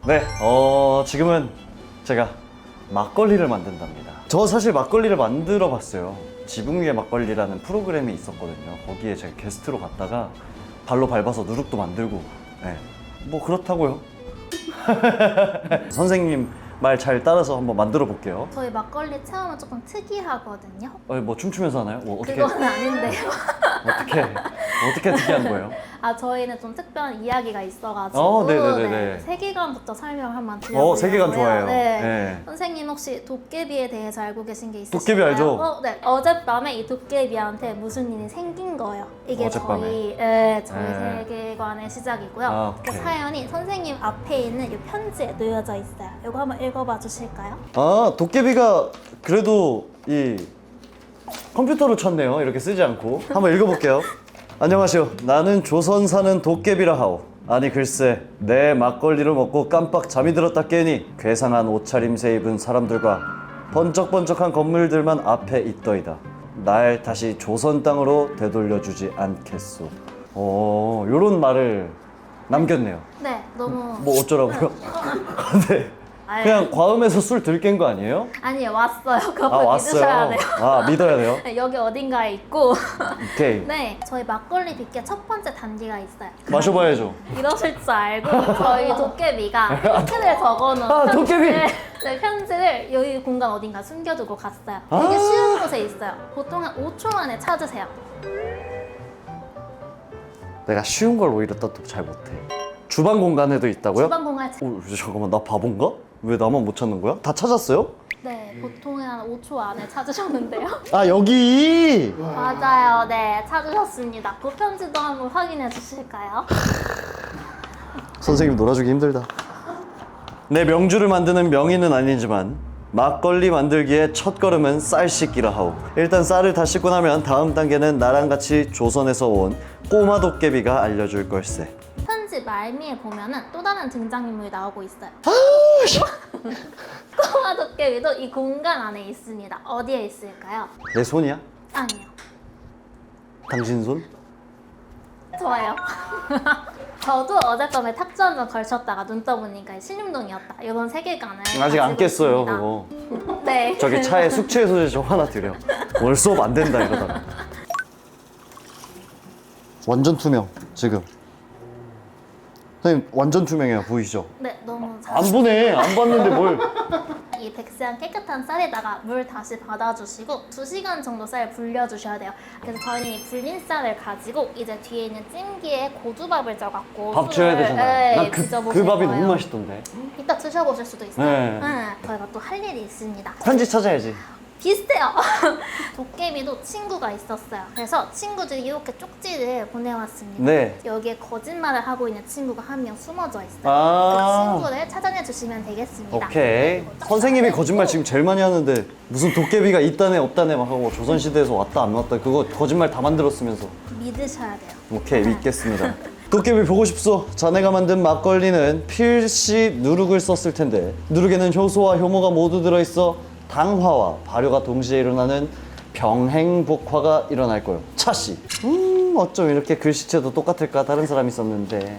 네, 지금은 제가 막걸리를 만든답니다. 저 사실 막걸리를 만들어 봤어요. 지붕 위의 막걸리라는 프로그램이 있었거든요. 거기에 제가 게스트로 갔다가 발로 밟아서 누룩도 만들고, 네. 뭐 그렇다고요. 선생님 말 잘 따라서 한번 만들어 볼게요. 저희 막걸리 체험은 조금 특이하거든요. 뭐 춤추면서 하나요? 뭐 어떻게? 그건 아닌데요. 어떻게 특이한 거예요? 저희는 좀 특별한 이야기가 있어가지고 네네네네. 네, 세계관부터 설명을 한번 드려보려고요. 세계관 좋아해요. 네. 네. 선생님 혹시 도깨비에 대해서 알고 계신 게 있으신가요? 도깨비 알죠? 네. 어젯밤에 이 도깨비한테 무슨 일이 생긴 거예요. 이게 어젯밤에? 저희 네. 세계관의 시작이고요. 그 오케이. 사연이 선생님 앞에 있는 이 편지에 놓여져 있어요. 이거 한번 읽어봐 주실까요? 도깨비가 그래도 이 컴퓨터로 쳤네요. 이렇게 쓰지 않고. 한번 읽어볼게요. 안녕하시오. 나는 조선 사는 도깨비라 하오. 아니 글쎄 내 막걸리를 먹고 깜빡 잠이 들었다 깨니 괴상한 옷차림새 입은 사람들과 번쩍번쩍한 건물들만 앞에 있더이다. 날 다시 조선 땅으로 되돌려주지 않겠소. 요런 말을 남겼네요. 네, 너무 뭐 어쩌라고요? 네. 아유. 그냥 과음해서 술 들깬 거 아니에요? 아니요, 왔어요. 그거 믿으셔야 돼요. 믿어야 돼요? 네, 여기 어딘가에 있고 오케이. 네, 저희 막걸리 빚기의 첫 번째 단계가 있어요. 마셔봐야죠. 이러실 줄 알고 저희 도깨비가 편지를 적어놓은 도깨비! 네, 편지를 여기 공간 어딘가 숨겨두고 갔어요. 되게 쉬운 곳에 있어요. 보통 한 5초 만에 찾으세요. 내가 쉬운 걸 오히려 또 잘 못해. 주방 공간에도 있다고요? 주방 공간에 잠깐만, 나 바본가? 왜 나만 못 찾는 거야? 다 찾았어요? 네, 보통 한 5초 안에 찾으셨는데요. 여기! 맞아요, 네, 찾으셨습니다. 그 편지도 한번 확인해 주실까요? 선생님 놀아주기 힘들다. 내 명주를 만드는 명인은 아니지만 막걸리 만들기의 첫 걸음은 쌀 씻기라 하오. 일단 쌀을 다 씻고 나면 다음 단계는 나랑 같이 조선에서 온 꼬마 도깨비가 알려줄 걸세. 편지 말미에 보면은 또 다른 등장인물이 나오고 있어요. 꼬마 도깨비도 이 공간 안에 있습니다. 어디에 있을까요? 내 손이야? 아니요. 당신 손? 좋아요. 저도 어젯밤에 탁주 한번 걸쳤다가 눈 떠보니까 신림동이었다. 이런 세계관을 아직 안 가지고 깼어요, 있습니다. 그거. 네. 저기 차에 숙취 해소제 좀 하나 드려. 오늘 수업 안 된다 이러다가. 완전 투명 지금. 선생님 완전 투명해요. 보이시죠? 네, 너무 잘. 안 보네. 안 봤는데 뭘. 이 백세한 깨끗한 쌀에다가 물 다시 받아주시고 2시간 정도 쌀 불려주셔야 돼요. 그래서 저희는 이 불린 쌀을 가지고 이제 뒤에 있는 찜기에 고두밥을 쪄갖고 밥 줘야 술을, 되잖아요. 네, 그 드셔보실 밥이 거예요. 너무 맛있던데. 이따 드셔보실 수도 있어요. 네. 저희가 또 할 일이 있습니다. 편지 찾아야지. 비슷해요. 도깨비도 친구가 있었어요. 그래서 친구들이 이렇게 쪽지를 보내왔습니다. 네. 여기에 거짓말을 하고 있는 친구가 한 명 숨어져 있어요. 아. 그 친구를 찾아내 주시면 되겠습니다. 오케이. 선생님이 거짓말 지금 제일 많이 하는데 무슨 도깨비가 있다네 없다네 막 하고 조선시대에서 왔다 안 왔다 그거 거짓말 다 만들었으면서. 믿으셔야 돼요. 오케이, 믿겠습니다. 도깨비 보고 싶소. 자네가 만든 막걸리는 필시 누룩을 썼을 텐데 누룩에는 효소와 효모가 모두 들어있어 당화와 발효가 동시에 일어나는 병행복화가 일어날 거요. 차씨. 어쩜 이렇게 글씨체도 똑같을까? 다른 사람이 썼는데.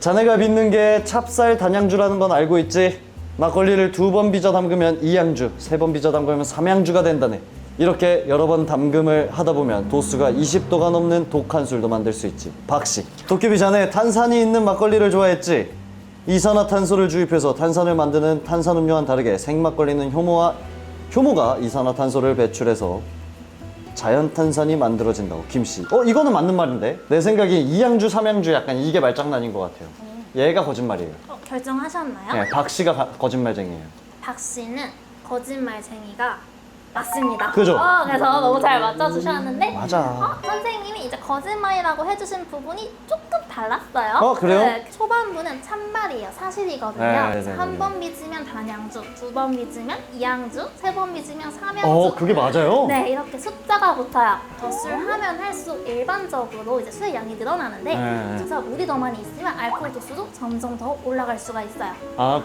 자네가 빚는 게 찹쌀 단양주라는 건 알고 있지? 막걸리를 2번 빚어 담그면 2양주, 3번 빚어 담그면 3양주가 된다네. 이렇게 여러 번 담금을 하다 보면 도수가 20도가 넘는 독한 술도 만들 수 있지. 박씨. 도깨비 자네 탄산이 있는 막걸리를 좋아했지? 이산화탄소를 주입해서 탄산을 만드는 탄산음료와는 다르게 생막걸리는 효모가 이산화탄소를 배출해서 자연탄산이 만들어진다고. 김씨. 이거는 맞는 말인데? 내 생각에 2양주, 3양주 약간 이게 말장난인 것 같아요. 얘가 거짓말이에요. 결정하셨나요? 네, 박씨가 거짓말쟁이에요. 박 씨는 거짓말쟁이가 맞습니다. 그죠? 그래서 너무 잘 맞춰주셨는데 맞아. 선생님이 이제 거짓말이라고 해주신 부분이 조금 달랐어요. 그래요? 네, 초반부는 참말이에요. 사실이거든요. 네. 한 번 빚으면 단양주, 2번 빚으면 2양주, 3번 빚으면 3양주. 그게 맞아요? 네, 이렇게 숫자가 붙어요. 더 술 하면 할수록 일반적으로 이제 술의 양이 늘어나는데 네. 그래서 물이 더 많이 있으면 알코올 도수도 점점 더 올라갈 수가 있어요.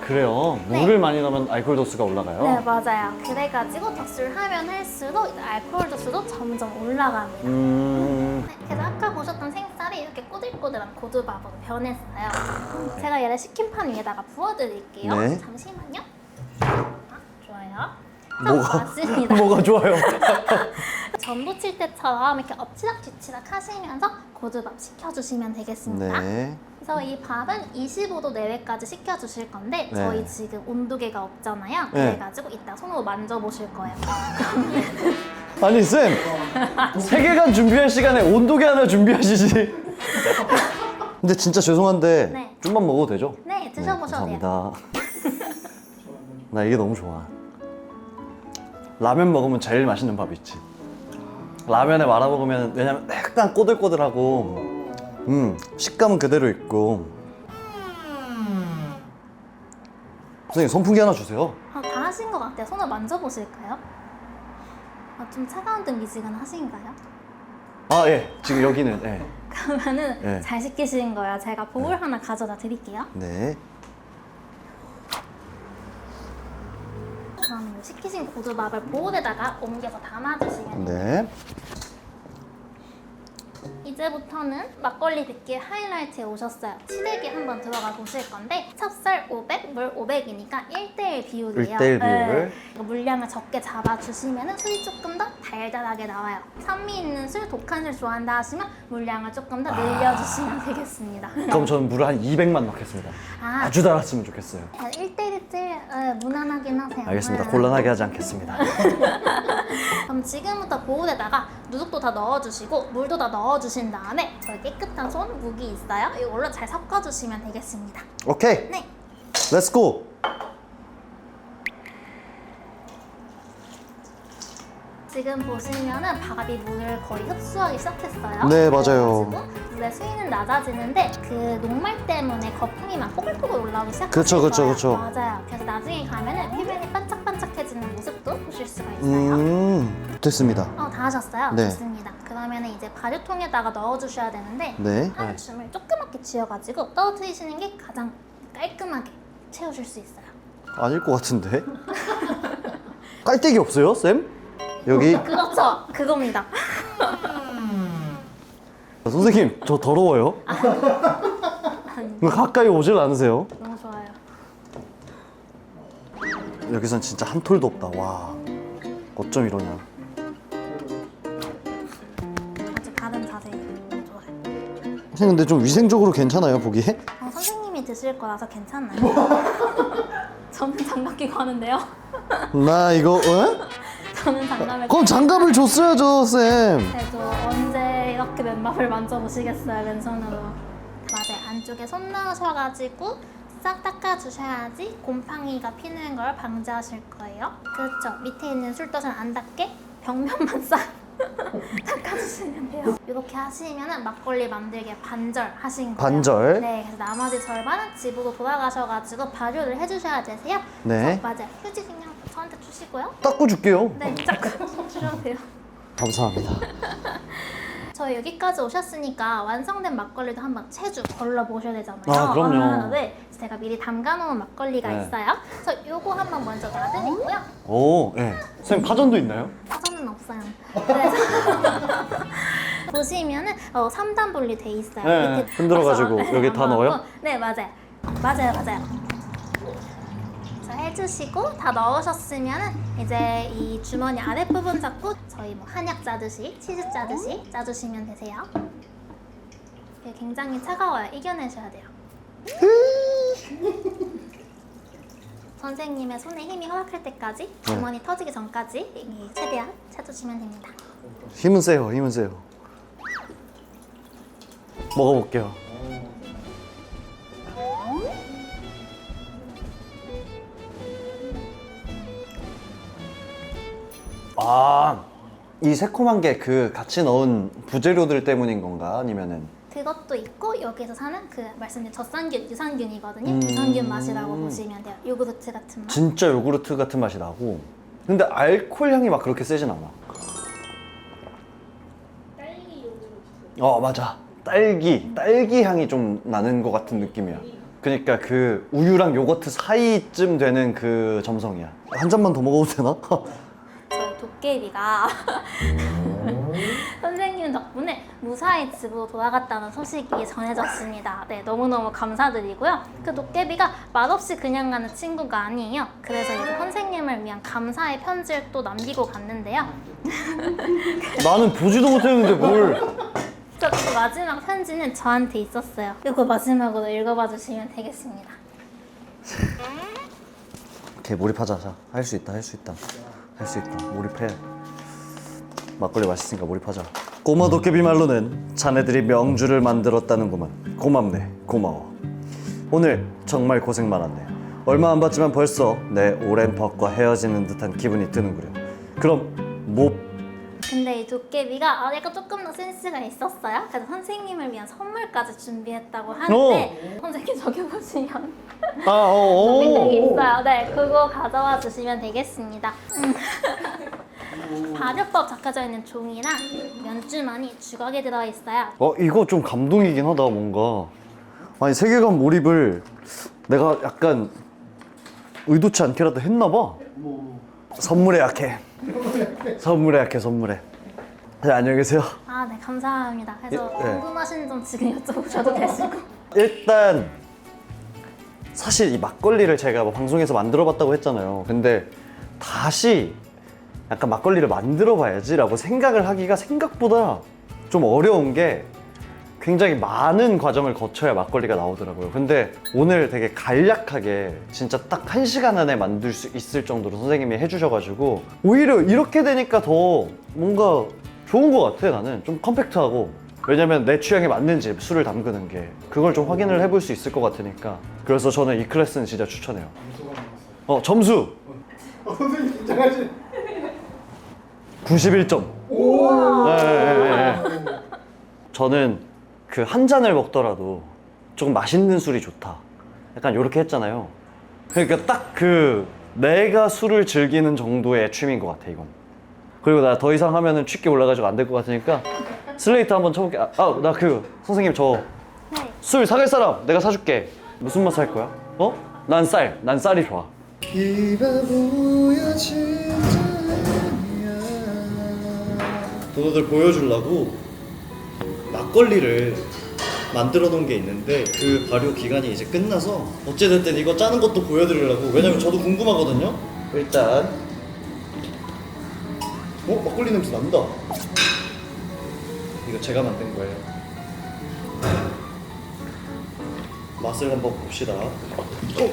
그래요? 네. 물을 많이 넣으면 알코올 도수가 올라가요? 네, 맞아요. 그래가지고 더 술 하면 할수록 이제 알코올 도수도 점점 올라갑니다. 음... 네, 그래서 아까 보셨던 생쌀 쌀이 이렇게 꼬들꼬들한 고두밥으로 변했어요. 제가 얘를 식힌판 위에다가 부어드릴게요. 네. 잠시만요. 좋아요. 맞습니다. 뭐가 좋아요? 전 부칠 때처럼 이렇게 엎치락 뒤치락 하시면서 고두밥 식혀주시면 되겠습니다. 네. 그래서 이 밥은 25도 내외까지 식혀주실 건데 네. 저희 지금 온도계가 없잖아요. 네. 그래가지고 이따 손으로 만져보실 거예요. 아니 쌤, 세계관 준비할 시간에 온도계 하나 준비하시지. 근데 진짜 죄송한데 네. 좀만 먹어도 되죠? 네, 드셔보셔도 돼요. 감사합니다. 나 이게 너무 좋아. 라면 먹으면 제일 맛있는 밥 있지. 라면에 말아 먹으면 왜냐면 약간 꼬들꼬들하고 식감은 그대로 있고. 선생님 선풍기 하나 주세요. 다 하신 것 같아요. 손을 만져보실까요? 좀 차가운 듯 미지근하신가요? 아 예, 지금 여기는 예. 그러면은 네. 잘 식히신 거예요. 제가 보울 하나 가져다 드릴게요. 네. 그럼 이 식히신 고두밥을 보울에다가 옮겨서 담아주시면 돼요. 네. 이제부터는 막걸리 빚기의 하이라이트에 오셨어요. 시래기 한번 들어가 보실 건데 찹쌀 500, 물 500이니까 1대1 비율이에요. 1대1 비율. 이거 물량을 적게 잡아주시면 술이 조금 더 달달하게 나와요. 산미 있는 술, 독한 술 좋아한다 하시면 물량을 조금 더 늘려주시면 되겠습니다. 그럼 저는 물을 한 200만 넣겠습니다. 아주 달았으면 좋겠어요. 1대1 제일 무난하긴 하세요. 알겠습니다. 네. 곤란하게 하지 않겠습니다. 그럼 지금부터 보울에다가 누룩도 다 넣어주시고 물도 다 넣어주신 다음에 저희 깨끗한 손 무기 있어요? 이걸로 잘 섞어주시면 되겠습니다. 오케이. 네. 렛츠 고. 지금 보시면은 밥이 물을 거의 흡수하기 시작했어요. 네, 맞아요. 그래가지고 물의 수위는 낮아지는데 그 녹말 때문에 거품이 막 뽀글뽀글 올라오기 시작했어요. 그쵸, 그쵸, 그쵸. 맞아요. 그래서 나중에 가면은 표면이 반짝반짝해지는 모습도 보실 수가 있어요. 됐습니다. 다 하셨어요? 네. 좋습니다. 그러면은 이제 발효통에다가 넣어주셔야 되는데 네. 한 줌을 조그맣게 쥐어가지고 떨어뜨리시는 게 가장 깔끔하게 채우실 수 있어요. 아닐 것 같은데. 깔때기 없어요, 쌤? 여기. 그렇죠. 그겁니다. 선생님, 저 더러워요? 가까이 오질 않으세요? 너무 좋아요. 여기선 진짜 한 톨도 없다. 와, 어쩜 이러냐. 아주 바른 자세 너무 좋아요. 선생님, 근데 좀 위생적으로 괜찮아요, 보기에? 선생님이 드실 거라서 괜찮나요? 저는 장갑 끼고 하는데요. 나 이거, 저는 장갑을 그럼 장갑을 줬어야죠, 쌤. 그래도 언제 이렇게 맨밥을 만져보시겠어요, 왼손으로. 맞아요. 안쪽에 손 넣으셔가지고 싹 닦아주셔야지 곰팡이가 피는 걸 방지하실 거예요. 그렇죠. 밑에 있는 술떡은 안 닿게 벽면만 싹 닦아주시면 돼요. 이렇게 하시면은 막걸리 만들기에 반절 하신 거예요. 반절? 네. 그래서 나머지 절반은 집으로 돌아가셔가지고 발효를 해주셔야 되세요. 네. 그래서 맞아요. 휴지 그냥 저한테 주시고요. 닦고 줄게요. 네. 딱 주셔도 돼요. 감사합니다. 저희 여기까지 오셨으니까 완성된 막걸리도 한번 체주 걸러보셔야 되잖아요. 아, 그럼요. 네. 제가 미리 담가놓은 막걸리가 네. 있어요. 그래서 요거 한번 먼저 놔드리고요. 오, 예. 선생님, 파전도 있나요? 사전은 없어요. 그래서 보시면은 3단 분리 돼 있어요. 네, 밑에 흔들어가지고 그래서 여기 다 넣어요? 네, 맞아요. 맞아요. 자, 해주시고 다 넣으셨으면은 이제 이 주머니 아랫부분 잡고 저희 뭐 한약 짜듯이 치즈 짜듯이 짜주시면 되세요. 이게 굉장히 차가워요. 이겨내셔야 돼요. 선생님의 손에 힘이 허락할 때까지 주머니 터지기 전까지 최대한 차주시면 됩니다. 힘은 세요, 힘은 세요. 먹어볼게요. 아, 이 새콤한 게 그 같이 넣은 부재료들 때문인 건가? 아니면은 그것도 있고 여기서 사는 그 말씀드린 젖산균, 유산균이거든요. 유산균 맛이라고 보시면 돼요. 요구르트 같은 맛. 진짜 요구르트 같은 맛이 나고, 근데 알코올 향이 막 그렇게 세진 않아. 딸기 요구르트. 맞아. 딸기 향이 좀 나는 것 같은 느낌이야. 그러니까 그 우유랑 요거트 사이쯤 되는 그 점성이야. 한 잔만 더 먹어도 되나? 저희 도깨비가 선생님 덕분에 무사히 집으로 돌아갔다는 소식이 전해졌습니다. 네, 너무너무 감사드리고요. 그 도깨비가 맛없이 그냥 가는 친구가 아니에요. 그래서 이제 선생님을 위한 감사의 편지를 또 남기고 갔는데요. 나는 보지도 못했는데 뭘. 그 마지막 편지는 저한테 있었어요. 이거 마지막으로 읽어봐 주시면 되겠습니다. 오케이, 몰입하자. 자, 할 수 있다. 몰입해. 막걸리 맛있으니까 몰입하자. 꼬마 도깨비 말로는 자네들이 명주를 만들었다는구만. 고맙네, 고마워. 오늘 정말 고생 많았네. 얼마 안 봤지만 벌써 내 오랜 벗과 헤어지는 듯한 기분이 드는구려. 그럼 뭐 근데 이 도깨비가 약간 조금 더 센스가 있었어요. 그래서 선생님을 위한 선물까지 준비했다고 하는데 선생님 저기 보시면 링크가 있어요. 네, 그거 가져와 주시면 되겠습니다. 발효법 적혀져 있는 종이랑 면주만이 주걱에 들어있어요. 이거 좀 감동이긴 하다. 뭔가 아니 세계관 몰입을 내가 약간 의도치 않게라도 했나 봐. 선물에 약해. 선물에. 네, 안녕히 계세요. 아, 네, 감사합니다. 그래서 예, 네. 궁금하신 점 지금 여쭤보셔도 되시고. 일단 사실 이 막걸리를 제가 뭐 방송에서 만들어봤다고 했잖아요. 근데 다시 약간 막걸리를 만들어봐야지라고 생각을 하기가 생각보다 좀 어려운 게 굉장히 많은 과정을 거쳐야 막걸리가 나오더라고요. 근데 오늘 되게 간략하게 진짜 딱 1시간 안에 만들 수 있을 정도로 선생님이 해주셔가지고 오히려 이렇게 되니까 더 뭔가 좋은 것 같아. 나는 좀 컴팩트하고, 왜냐면 내 취향에 맞는지 술을 담그는 게 그걸 좀 확인을 해볼 수 있을 것 같으니까. 그래서 저는 이 클래스는 진짜 추천해요. 점수 선생님 긴장하시. 91점. 네. 저는 그 한 잔을 먹더라도 조금 맛있는 술이 좋다, 약간 이렇게 했잖아요. 그러니까 딱 그 내가 술을 즐기는 정도의 취미인 것 같아, 이건. 그리고 나 더 이상 하면은 취기 올라가지고 안 될 것 같으니까 슬레이트 한번 쳐볼게. 나 선생님 저 술 사갈 사람 내가 사줄게. 무슨 맛 살 거야? 난 쌀이 좋아. 이 바보야 진짜야. 너희들 보여주려고 막걸리를 만들어 놓은 게 있는데 그 발효 기간이 이제 끝나서 어찌됐든 이거 짜는 것도 보여드리려고. 왜냐면 저도 궁금하거든요. 일단 막걸리 냄새 난다. 이거 제가 만든 거예요. 맛을 한번 봅시다. 오케이.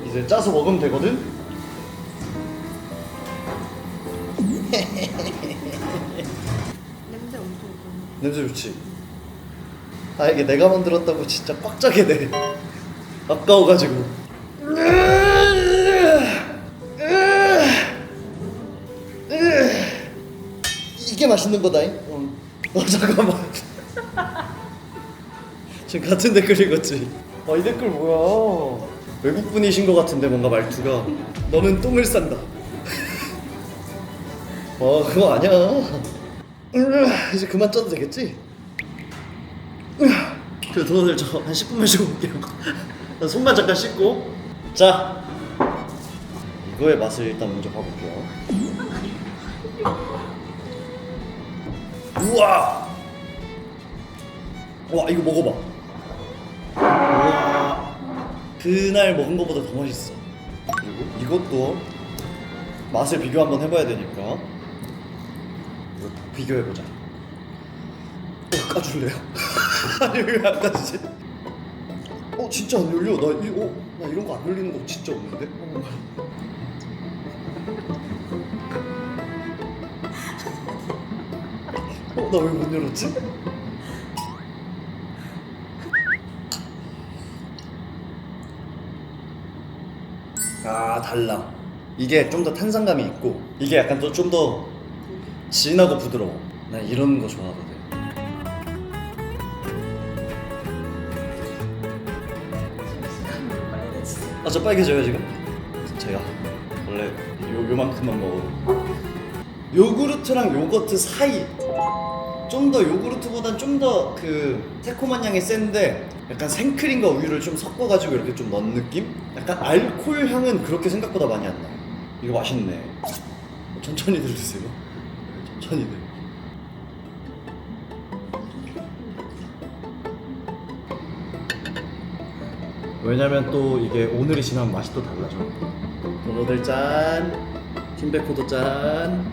이제 짜서 먹으면 되거든? 냄새 엄청 좋아. 냄새 좋지? 이게 내가 만들었다고 진짜 꽉 짜게 돼. 아까워가지고. 이게 맛있는 거다잉? 잠깐만. 지금 같은 댓글 읽었지? 이 댓글 뭐야? 외국 분이신 것 같은데 뭔가 말투가. 너는 똥을 싼다. 그거 아니야. 이제 그만 짜도 되겠지? 그래, 너희들 저 한 10분만 쉬고 올게요. 나 손만 잠깐 씻고. 자, 이거의 맛을 일단 먼저 봐볼게요. 우와! 와, 이거 먹어봐. 우와, 그날 먹은 것보다 더 맛있어. 그리고 이것도 맛을 비교 한번 해봐야 되니까 이거 비교해보자. 까줄래요? 아니 왜 안 까지지? 진짜 안 열려. 나 이런 거 안 열리는 거 진짜 없는데? 나 왜 못 열었지? 달라. 이게 좀 더 탄산감이 있고 이게 약간 좀 더 진하고 부드러워. 난 이런 거 좋아하거든. 저 빨개져요 지금? 제가 원래 요만큼만 먹어. 요구르트랑 요거트 사이, 좀 더 요구르트보단 좀 더 그 새콤한 향이 센데 약간 생크림과 우유를 좀 섞어가지고 이렇게 좀 넣은 느낌? 약간 알코올 향은 그렇게 생각보다 많이 안 나요. 이거 맛있네. 천천히 드세요. 천천히 돼. 왜냐면 또 이게 오늘이 지나면 맛이 또 달라져. 번호들 짠, 팀백호도 짠.